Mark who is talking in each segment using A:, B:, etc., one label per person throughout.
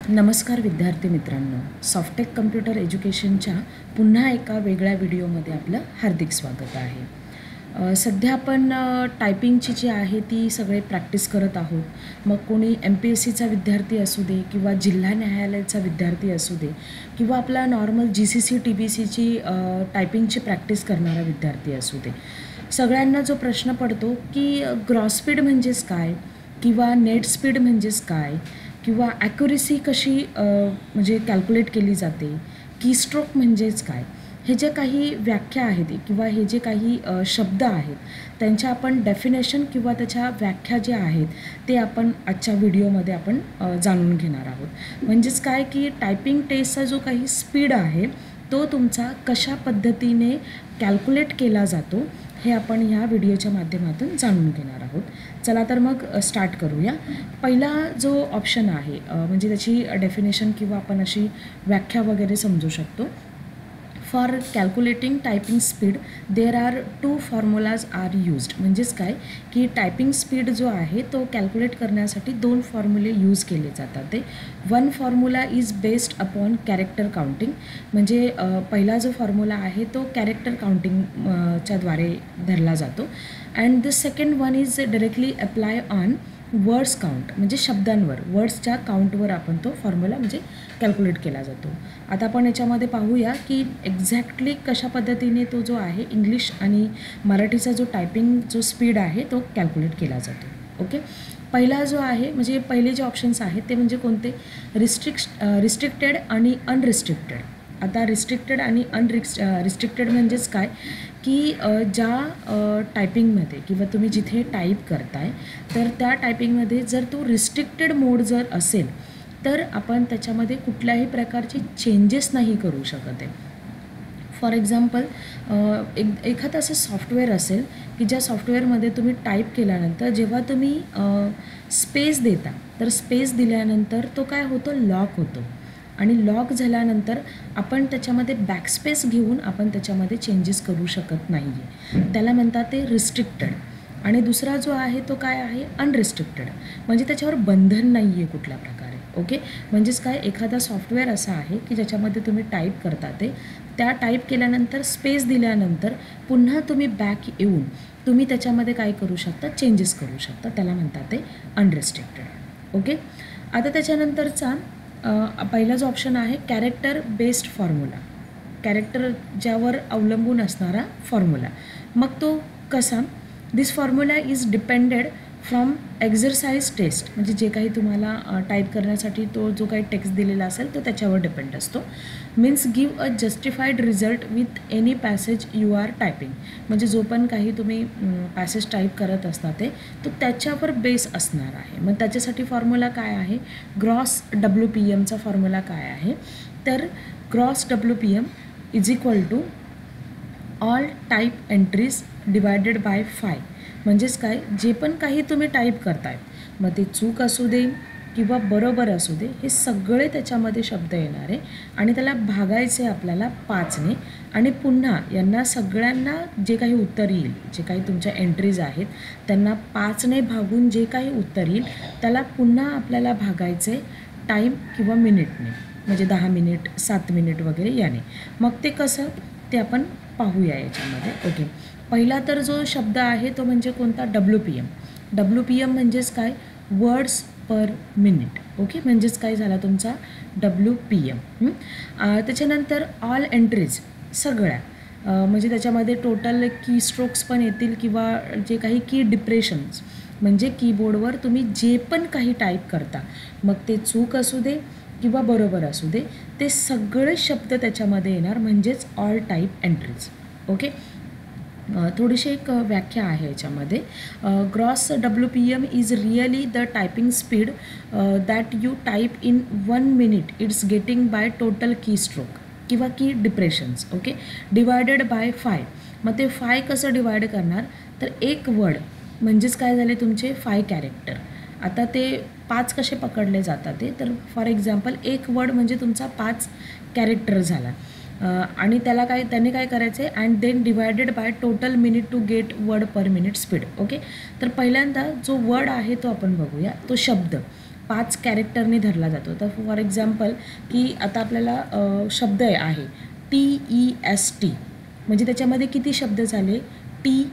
A: नमस्कार विद्यार्थी मित्रांनो, सॉफ्टेक कम्प्युटर एज्युकेशनच्या पुन्हा एका वेगळ्या व्हिडिओमध्ये आपलं हार्दिक स्वागत आहे। सध्या आपण टायपिंगची जी आहे ती सगळे प्रॅक्टिस करत आहोत। मग कोणी MPSCचा विद्यार्थी असू दे किंवा जिल्हा न्यायालयाचा विद्यार्थी असू दे किंवा आपला नॉर्मल GCC TBCची टायपिंगची प्रॅक्टिस करणारा विद्यार्थी असू दे, सगळ्यांना जो प्रश्न पडतो की ग्रॉस स्पीड म्हणजेच काय किंवा नेट स्पीड म्हणजेच काय किंवा ॲक्युरेसी कशी म्हणजे कॅल्क्युलेट केली जाते, कीस्ट्रोक म्हणजेच काय, हे जे काही व्याख्या आहेत किंवा हे जे काही शब्द आहेत त्यांच्या आपण डेफिनेशन किंवा त्याच्या व्याख्या ज्या आहेत ते आपण आजच्या व्हिडिओमध्ये आपण जाणून घेणार आहोत। म्हणजेच काय की टायपिंग टेस्टचा जो काही स्पीड आहे तो तुमचा कशा पद्धतीने कॅल्क्युलेट केला जातो हे आपण ह्या व्हिडिओच्या माध्यमातून जाणून घेणार आहोत। चला तर मग स्टार्ट करूया। पहिला जो ऑप्शन आहे म्हणजे त्याची डेफिनेशन किंवा आपण अशी व्याख्या वगैरे समजू शकतो। For calculating typing speed there are 2 formulas are used. म्हणजेच काय की टायपिंग स्पीड जो आहे तो कॅल्क्युलेट करण्यासाठी 2 फॉर्म्युले यूज केले जातात। ते one formula is based upon character counting, म्हणजे पहिला जो फॉर्म्युला आहे तो कॅरेक्टर काउंटिंगच्या द्वारे धरला जातो। And the second one is directly apply on words count, म्हणजे शब्दांवर वर्ड्सच्या काउंटवर आपण तो फॉर्म्युला म्हणजे कॅल्क्युलेट केला जातो। आता आपण याच्यामध्ये पाहूया की एक्झॅक्टली कशा पद्धतीने तो जो आहे इंग्लिश आणि मराठीचा जो टायपिंग जो स्पीड आहे तो कॅल्क्युलेट केला जातो। ओके, पहिला जो आहे म्हणजे पहिले जे ऑप्शन्स आहेत ते म्हणजे कोणते, रिस्ट्रिक्टेड आणि अनरिस्ट्रिक्टेड। आता रिस्ट्रिक्टेड आणि रिस्ट्रिक्टेड म्हणजेच काय की ज्या टायपिंगमध्ये किंवा तुम्ही जिथे टाईप करताय तर त्या टायपिंगमध्ये जर तो रिस्ट्रिक्टेड मोड जर असेल तर आपण त्याच्यामध्ये कुठल्याही प्रकारचे चेंजेस नाही करू शकत आहे। फॉर एक्झाम्पल एखादं असं सॉफ्टवेअर असेल की ज्या सॉफ्टवेअरमध्ये तुम्ही टाईप केल्यानंतर जेव्हा तुम्ही स्पेस देता तर स्पेस दिल्यानंतर तो काय होतो, लॉक होतो आणि लॉक झाल्यानंतर आपण त्याच्यामध्ये बॅकस्पेस घेऊन आपण त्याच्यामध्ये चेंजेस करू शकत नाही आहे, त्याला म्हणतात ते रिस्ट्रिक्टेड। आणि दुसरा जो आहे तो काय आहे, अनरिस्ट्रिक्टेड, म्हणजे त्याच्यावर बंधन नाही आहे कुठल्या प्रकारे। ओके, म्हणजेच काय एखादा सॉफ्टवेअर असा आहे की ज्याच्यामध्ये तुम्ही टाईप करता ते त्या टाईप केल्यानंतर स्पेस दिल्यानंतर पुन्हा तुम्ही बॅक येऊन तुम्ही त्याच्यामध्ये काय करू शकता, चेंजेस करू शकता, त्याला म्हणतात ते अनरिस्ट्रिक्टेड। ओके, आता त्याच्यानंतरचा पहिला जो ऑप्शन आहे कॅरेक्टर बेस्ड फॉर्म्युला, कॅरेक्टर ज्यावर अवलंबून असणारा फॉर्म्युला। मग तो कसा, this formula is depended from exercise test, म्हणजे जे काही तुम्हाला टाईप करण्यासाठी तो जो काही टेक्स्ट दिलेला असेल तो त्याच्यावर डिपेंड असतो। Means give a justified result with any passage you are typing, म्हणजे जो पण काही तुम्ही पॅसेज टाईप करत असता ते तो त्याच्यावर बेस असणार आहे। मग त्याच्यासाठी फॉर्म्युला काय आहे, ग्रॉस WPMचा फॉर्म्युला काय आहे, तर gross WPM is equal to all type entries divided by 5। म्हणजेच काय, जे पण काही तुम्ही टाईप करताय मग ते चूक असू दे किंवा बरोबर असू दे हे सगळे त्याच्यामध्ये शब्द येणार आहे आणि त्याला भागायचे आपल्याला 5ने आणि पुन्हा यांना सगळ्यांना जे काही उत्तर येईल, जे काही तुमच्या एंट्रीज आहेत त्यांना 5ने भागून जे काही उत्तर येईल त्याला पुन्हा आपल्याला भागायचे टाईम किंवा मिनिटने, म्हणजे 10 मिनिट 7 मिनिट वगैरे याने। मग ते कसं ते आपण पाहूया याच्यामध्ये। ओके, पहिला तर जो शब्द आहे तो म्हणजे कोणता, WPM म्हणजेच काय, वर्ड्स पर मिनिट। ओके, म्हणजेच काय झाला तुमचा WPM। त्याच्यानंतर ऑल एंट्रीज सगळ्या, म्हणजे त्याच्यामध्ये टोटल की स्ट्रोक्स पण येतील किंवा जे काही की डिप्रेशन्स, म्हणजे कीबोर्डवर तुम्ही जे पण काही टाईप करता मग ते चूक असू दे किंवा बरोबर असू दे ते सगळे शब्द त्याच्यामध्ये येणार, म्हणजेच ऑल टाईप एंट्रीज। ओके, थोडीशी एक व्याख्या आहे याच्यामध्ये, gross WPM is really the typing speed that you type in 1 minute it's getting by total की स्ट्रोक किंवा की डिप्रेशन्स। ओके, डिवायडेड बाय 5, मग ते 5 कसं डिवाइड करणार, तर एक वर्ड म्हणजेच काय झाले तुमचे 5 कॅरेक्टर। आता ते 5 कसे पकडले जातात ते, तर फॉर एक्झाम्पल एक वर्ड म्हणजे तुमचा 5 कॅरेक्टर झाला आणि त्याने काय करायचं आहे, and then divided by total minute to get word per minute speed. Okay, तर पहिल्यांदा जो वर्ड आहे तो आपण बघूया, तो शब्द 5 कॅरेक्टरने धरला जातो. तर फॉर एक्झाम्पल की आता आपल्याला शब्द आहे TEST, म्हणजे त्याच्यामध्ये किती शब्द झाले, टी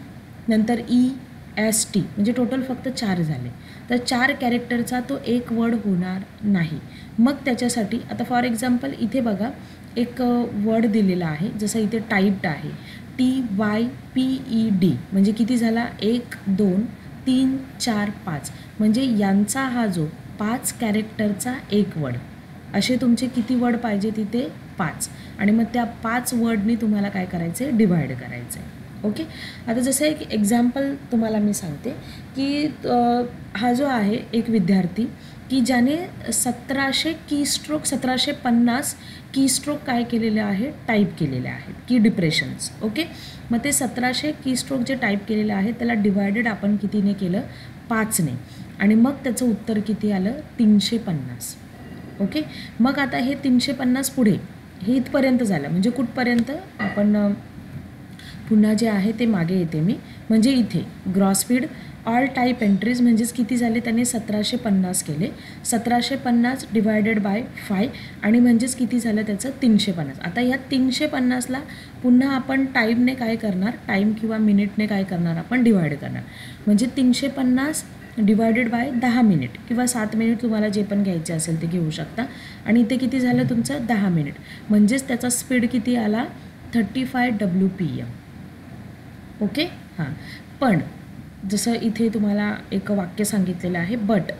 A: नंतर EST, म्हणजे टोटल फक्त 4 झाले. तर 4 कॅरेक्टरचा तो एक वर्ड होणार नाही. मग त्याच्यासाठी आता फॉर एक्झाम्पल इथे बघा एक वर्ड दिलेला आहे, जसं इथे टाईप्ड आहे TYPED, म्हणजे किती झाला, 1 2 3 4 5, म्हणजे यांचा हा जो 5 कॅरेक्टरचा एक वर्ड, असे तुमचे किती वर्ड पाहिजे तिथे 5, आणि मग त्या 5 वर्डनी तुम्हाला काय करायचं आहे, डिवाइड करायचं आहे. ओके. आता जसं एक एक्झाम्पल तुम्हाला मी सांगते की हा जो आहे एक विद्यार्थी की ज्याने 1750 कीस्ट्रोक काय केलेले आहे, टाईप केलेले आहेत, की डिप्रेशन्स. ओके. मग ते 1700 कीस्ट्रोक जे टाईप केलेले आहेत त्याला डिवायडेड आपण कितीने केलं, 5ने, आणि मग त्याचं उत्तर किती आलं, 350. ओके. मग आता हे 350 पुढे हे इथपर्यंत झालं, म्हणजे कुठपर्यंत, आपण पुन्हा जे आहे ते मागे येते मी, म्हणजे इथे gross speed all type entries म्हणजेच किती झाले, त्याने 1750 केले, 1750 डिवायडेड बाय 5, आणि म्हणजेच किती झालं त्याचं 350. आता या 350ला पुन्हा आपण टाईमने काय करणार, टाईम किंवा मिनिटने काय करणार, आपण डिवाइड करणार, म्हणजे 350 डिवायडेड बाय 10 मिनिट किंवा 7 मिनिट, तुम्हाला जे पण घ्यायचे असेल ते घेऊ शकता. आणि इथे किती झालं तुमचं 10 मिनिट, म्हणजेच त्याचा स्पीड किती आला, 35 WPM. ओके. हां. पण जसं इथे तुम्हाला एक वाक्य सांगितलेलं आहे, बट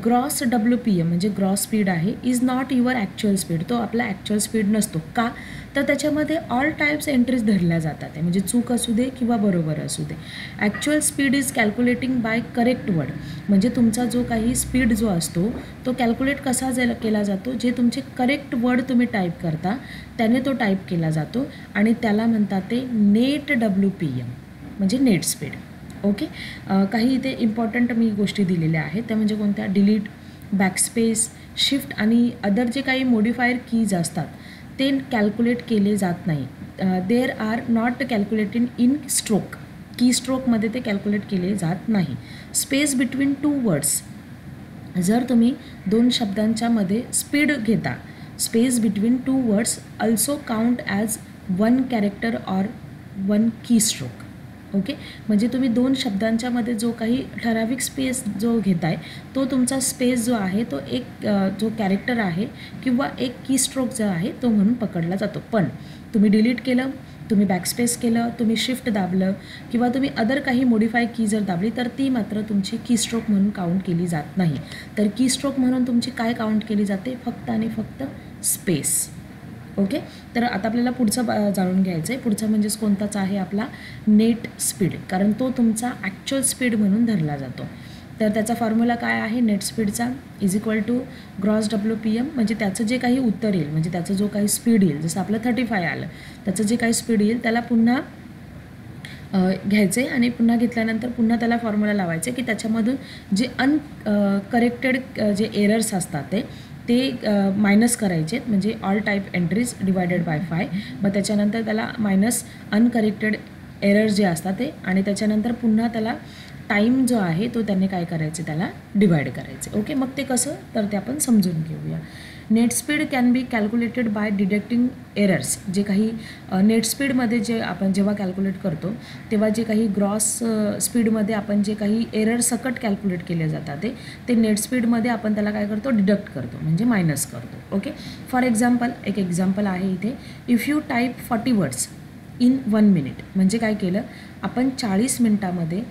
A: ग्रॉस WPM म्हणजे ग्रॉस स्पीड आहे, is not your actual speed, तो आपला ॲक्च्युअल स्पीड नसतो. का, तर त्याच्यामध्ये ऑल टाईप्स एंट्रीज धरल्या जातात, म्हणजे चूक असू दे किंवा बरोबर असू दे. Actual speed is calculating by correct word, म्हणजे तुमचा जो काही स्पीड जो असतो तो कॅल्क्युलेट कसा केला जातो, जे तुमचे करेक्ट वर्ड तुम्ही टाईप करता त्याने तो टाईप केला जातो, आणि त्याला म्हणतात ते नेट WPM म्हणजे नेट स्पीड. ओके. काही इथे इम्पॉर्टंट मी गोष्टी दिलेल्या आहेत, त्या म्हणजे कोणत्या, डिलीट, बॅकस्पेस, शिफ्ट आणि अदर जे काही मॉडिफायर कीज असतात ते कॅल्क्युलेट केले जात नाही. There are not calculated in stroke, की स्ट्रोकमध्ये ते कॅल्क्युलेट केले जात नाही. स्पेस बिटवीन 2 वर्ड्स, जर तुम्ही 2 शब्दांच्या मध्ये स्पीड घेता, space between 2 words also count as 1 character or 1 की स्ट्रोक. ओके. म्हणजे तुम्ही 2 शब्दांच्या मध्ये जो काही ठराविक स्पेस जो घेताय तो तुमचा स्पेस जो आहे तो एक जो कॅरेक्टर आहे किंवा एक की स्ट्रोक जो आहे तो म्हणून पकडला जातो. पण तुम्ही डिलीट केलं, तुम्ही बॅकस्पेस केलं, तुम्ही शिफ्ट दाबलं किंवा तुम्ही अदर काही मॉडिफाय की जर दाबली तर ती मात्र तुमची की स्ट्रोक म्हणून काउंट केली जात नाही. तर की स्ट्रोक म्हणून तुमची काय काउंट केली जाते, फक्त आणि फक्त स्पेस. ओके. तर आता आपल्याला पुढचं जाणून घ्यायचं आहे. पुढचं म्हणजेच कोणताच आहे आपला नेट स्पीड, कारण तो तुमचा ॲक्च्युअल स्पीड म्हणून धरला जातो. तर त्याचा फॉर्म्युला काय आहे, नेट स्पीडचा is equal to gross WPM, म्हणजे त्याचं जे काही उत्तर येईल, म्हणजे त्याचं जो काही स्पीड येईल, जसं आपलं 35 आलं, त्याचं जे काही स्पीड येईल त्याला पुन्हा घ्यायचे आणि पुन्हा घेतल्यानंतर पुन्हा त्याला फॉर्म्युला लावायचे की त्याच्यामधून जे अनकरेक्टेड जे एरर्स असतात ते मायनस करायचे, म्हणजे all type entries divided by 5, मग त्याच्यानंतर त्याला मायनस अनकरेक्टेड एरर्स जे असतात ते, आणि त्याच्यानंतर पुन्हा त्याला टाईम जो आहे तो त्यांनी काय करायचे, त्याला डिवाइड करायचे. ओके. मग ते कसं, तर ते आपण समजून घेऊया. Net speed can be calculated by deducting errors, जे काही नेट स्पीडमध्ये जे आपण जेव्हा कॅल्क्युलेट करतो तेव्हा जे काही ग्रॉस स्पीडमध्ये आपण जे काही एरर सकट कॅल्क्युलेट केले जातात ते नेट स्पीडमध्ये आपण त्याला काय करतो, डिडक्ट करतो, म्हणजे मायनस करतो. ओके. फॉर एक्झाम्पल, एक एक्झाम्पल आहे इथे, if you type 40 words in 1 minute, म्हणजे काय केलं आपण 40 मिनटामध्ये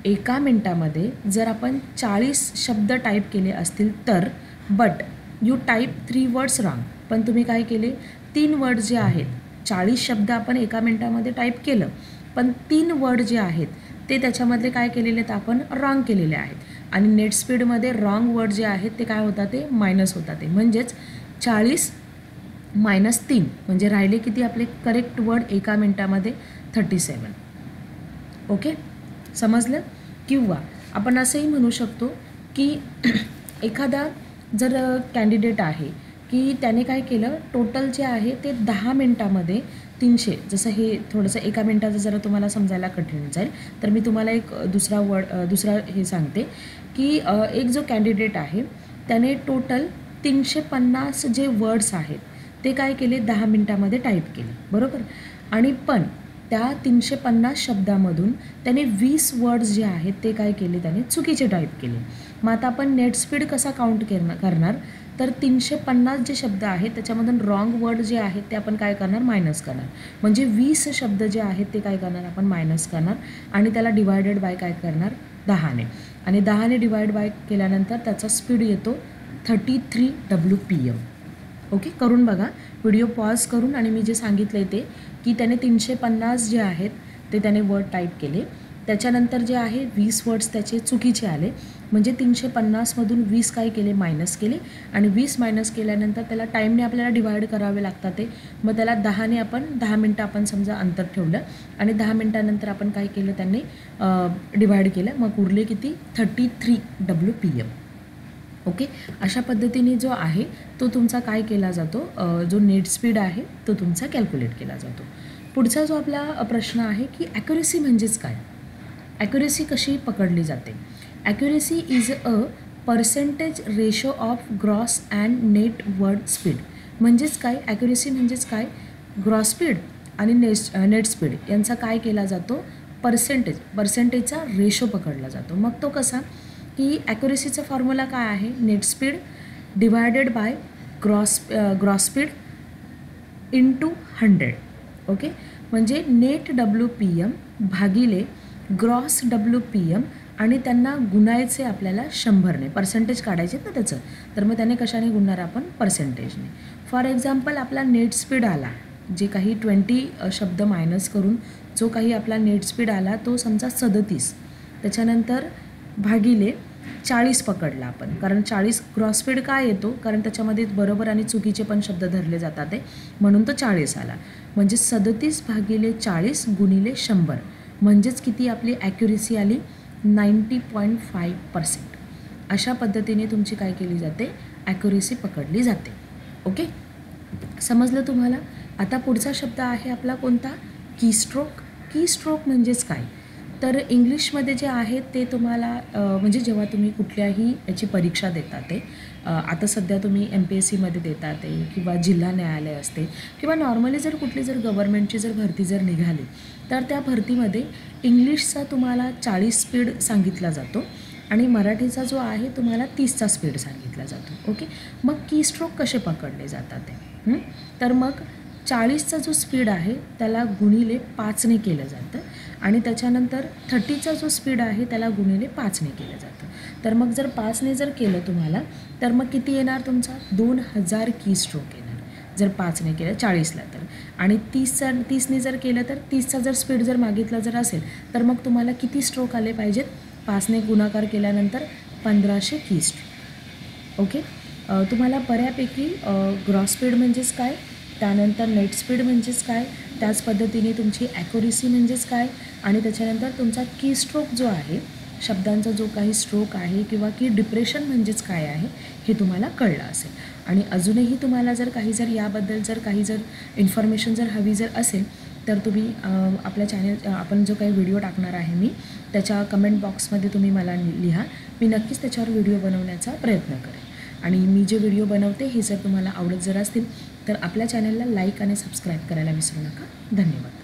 A: एका मिनटामध्ये जर आपण 40 शब्द टाईप केले असतील तर, but you type 3 words wrong, पण तुम्ही काय केले 3 वर्ड जे आहेत, 40 शब्द आपण एका मिनटामध्ये टाईप केलं, पण 3 वर्ड जे आहेत ते त्याच्यामधले काय केलेले आहेत, आपण रॉंग केलेले आहेत, आणि नेट स्पीडमध्ये रॉंग वर्ड जे आहेत ते काय होतात, ते मायनस होतात. म्हणजेच 40 - 3 म्हणजे राहिले किती आपले करेक्ट वर्ड एका मिनटामध्ये, 37. ओके. समजलं. किंवा आपण असंही म्हणू शकतो की एखादा जर कॅन्डिडेट आहे की त्याने काय केलं, टोटल जे आहे ते 10 मिनटामध्ये 300, जसं हे थोडंसं एका मिनटाचं जरा तुम्हाला समजायला कठीण जाईल, तर मी तुम्हाला एक दुसरा हे सांगते की एक जो कॅन्डिडेट आहे त्याने टोटल 350 जे वर्ड्स आहेत ते काय केले, 10 मिनटामध्ये टाईप केले, बरोबर. आणि पण त्या 350 शब्दामधून त्याने 20 वर्ड्स जे आहेत ते काय केले, त्याने चुकीचे टाईप केले. मग आता आपण नेट स्पीड कसा काउंट करणार, तर 350 जे शब्द आहेत त्याच्यामधून रॉंग वर्ड जे आहेत ते आपण काय करणार, मायनस करणार. म्हणजे 20 शब्द जे आहेत ते काय करणार, आपण मायनस करणार आणि त्याला डिवायडेड बाय काय करणार, 10ने. आणि 10ने डिवाइड बाय केल्यानंतर त्याचा स्पीड येतो 33 WPM. ओके, करून बघा, व्हिडिओ पॉज करून. आणि मी जे सांगितलं ते की त्याने 350 जे आहेत ते त्याने वर्ड टाईप केले, त्याच्यानंतर जे आहे 20 वर्ड्स त्याचे चुकीचे आले. म्हणजे 350मधून 20 काय केले, मायनस केले. आणि 20 मायनस केल्यानंतर त्याला टाईमने आपल्याला डिवाइड करावे लागतात ते. मग त्याला 10ने आपण 10 मिनटं आपण समजा अंतर ठेवलं आणि 10 मिनटानंतर आपण काय केलं, त्यांनी डिवाइड केलं. मग उरले किती, 33 WPM. ओके, अशा पद्धतीने जो आहे तो तुमचा काय केला जातो, जो नेट स्पीड आहे तो तुमचा कॅल्क्युलेट केला जातो. पुढचा जो आपला प्रश्न आहे की ॲक्युरेसी म्हणजेच काय, ॲक्युरेसी कशी पकडली जाते. Accuracy is a percentage ratio of gross and net word speed. म्हणजेच काय, ॲक्युरेसी म्हणजेच काय, ग्रॉस स्पीड आणि नेट स्पीड यांचा काय केला जातो, पर्सेंटेजचा रेशो पकडला जातो. मग तो कसा की ॲक्युरेसीचा फॉर्म्युला काय आहे, net speed divided by gross speed into 100. Okay, म्हणजे नेट WPM भागिले ग्रॉस WPM आणि त्यांना गुणायचे आपल्याला 100ने, पर्सेंटेज काढायचे ना त्याचं, तर मग त्याने कशाने गुणणार आपण, पर्सेंटेजने. फॉर एक्झाम्पल आपला नेट स्पीड आला, जे काही 20 शब्द मायनस करून जो काही आपला नेट स्पीड आला तो समजा 37, त्याच्यानंतर भागिले 40 पकडला आपण, कारण 40 ग्रॉस स्पीड काय येतो, कारण त्याच्यामध्ये बरोबर आणि चुकीचे पण शब्द धरले जातात ते, म्हणून तो 40 आला. म्हणजे 37 भागिले 40 गुणिले 100, म्हणजेच किती आपली ॲक्युरेसी आली, 90.5%. अशा पद्धतीने तुमची काय केली जाते, ॲक्युरेसी पकडली जाते. ओके, समजलं तुम्हाला. आता पुढचा शब्द आहे आपला कोणता, कीस्ट्रोक. कीस्ट्रोक म्हणजेच काय, तर इंग्लिशमध्ये जे आहे ते तुम्हाला म्हणजे जेव्हा तुम्ही कुठल्याही याची परीक्षा देता ते, आता सध्या तुम्ही MPSCमध्ये देता ते, किंवा जिल्हा न्यायालय असते, किंवा नॉर्मली जर कुठली जर गव्हर्नमेंटची जर भरती जर निघाली तर त्या भरतीमध्ये इंग्लिशचा तुम्हाला 40 स्पीड सांगितला जातो आणि मराठीचा जो आहे तुम्हाला 30चा स्पीड सांगितला जातो. ओके, मग कीस्ट्रोक कसे पकडले जातात ते, तर मग 40चा जो स्पीड आहे त्याला गुणिले 5ने केलं जातं आणि त्याच्यानंतर 30चा जो स्पीड आहे त्याला गुणिले 5ने केलं जातं. तर मग जर 5ने जर केलं तुम्हाला तर मग किती येणार, तुमचा 2000 कीस्ट्रोक येणार जर 5ने केलं 40ला तर. आणि 30ने जर केलं तर 30चा जर स्पीड जर मागितला जर असेल तर मग तुम्हाला किती स्ट्रोक आले पाहिजेत, 5ने गुणाकार केल्यानंतर 1500 कीस्ट्रोक. ओके, तुम्हाला बऱ्यापैकी ग्रॉस स्पीड म्हणजेच काय, त्यानंतर नेट स्पीड म्हणजेच काय, त्याच पद्धतीने तुमची ॲक्युरेसी म्हणजेच काय, आणि त्याच्यानंतर तुमचा की स्ट्रोक जो आहे, शब्दांचा जो काही स्ट्रोक आहे, किंवा की डिप्रेशन म्हणजेच काय आहे हे तुम्हाला कळलं असेल. आणि अजूनही तुम्हाला जर काही जर याबद्दल जर काही जर इन्फॉर्मेशन जर हवी जर असेल तर तुम्ही आपल्या चॅनल आपण जो काही व्हिडिओ टाकणार आहे मी त्याच्या कमेंट बॉक्समध्ये तुम्ही मला लिहा, मी नक्कीच त्याच्यावर व्हिडिओ बनवण्याचा प्रयत्न करेन. आणि मी जे व्हिडिओ बनवते हे जर तुम्हाला आवडत जर असतील तर आपल्या चॅनलला लाईक आणि सबस्क्राईब करायला विसरू नका. धन्यवाद.